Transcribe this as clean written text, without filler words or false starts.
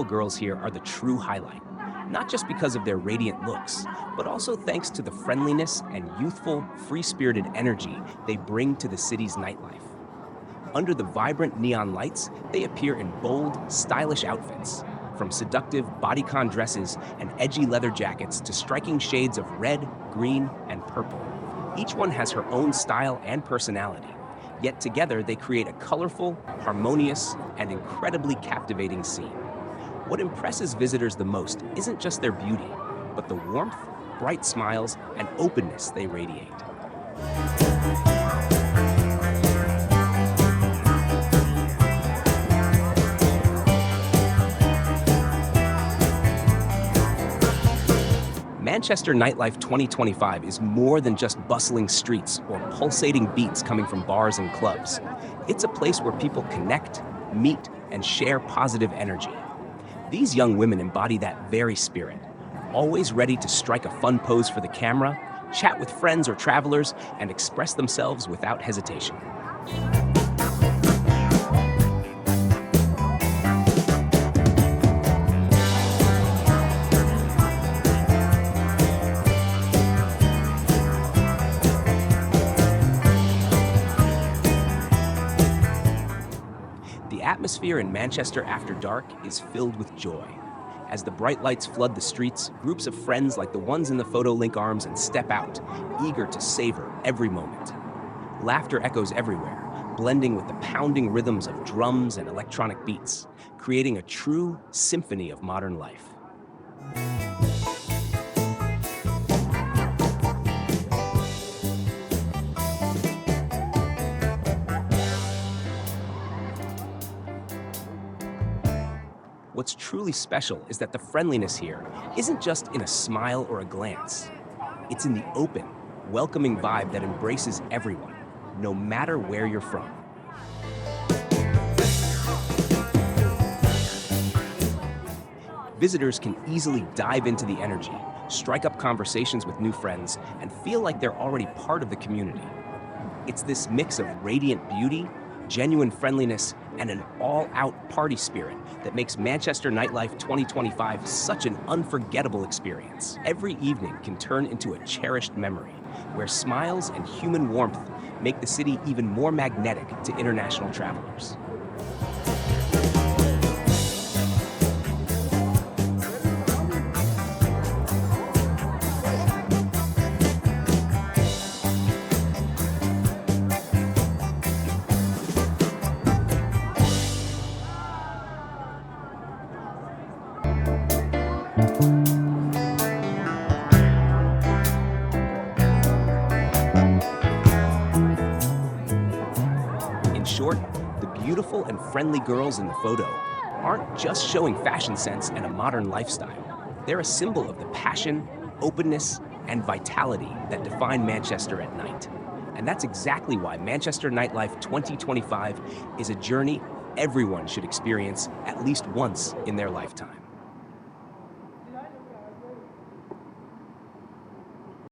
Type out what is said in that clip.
beautiful girls here are the true highlight, not just because of their radiant looks, but also thanks to the friendliness and youthful, free-spirited energy they bring to the city's nightlife. Under the vibrant neon lights, they appear in bold, stylish outfits, from seductive bodycon dresses and edgy leather jackets to striking shades of red, green, and purple. Each one has her own style and personality, yet together they create a colorful, harmonious, and incredibly captivating scene. What impresses visitors the most isn't just their beauty, but the warmth, bright smiles, and openness they radiate. Manchester Nightlife 2025 is more than just bustling streets or pulsating beats coming from bars and clubs. It's a place where people connect, meet, and share positive energy. These young women embody that very spirit, always ready to strike a fun pose for the camera, chat with friends or travelers, and express themselves without hesitation. The atmosphere in Manchester after dark is filled with joy. As the bright lights flood the streets, groups of friends like the ones in the photo link arms and step out, eager to savor every moment. Laughter echoes everywhere, blending with the pounding rhythms of drums and electronic beats, creating a true symphony of modern life. What's truly special is that the friendliness here isn't just in a smile or a glance. It's in the open, welcoming vibe that embraces everyone, no matter where you're from. Visitors can easily dive into the energy, strike up conversations with new friends, and feel like they're already part of the community. It's this mix of radiant beauty, genuine friendliness, and an all-out party spirit that makes Manchester Nightlife 2025 such an unforgettable experience. Every evening can turn into a cherished memory, where smiles and human warmth make the city even more magnetic to international travelers. In short, the beautiful and friendly girls in the photo aren't just showing fashion sense and a modern lifestyle. They're a symbol of the passion, openness, and vitality that define Manchester at night. And that's exactly why Manchester Nightlife 2025 is a journey everyone should experience at least once in their lifetime.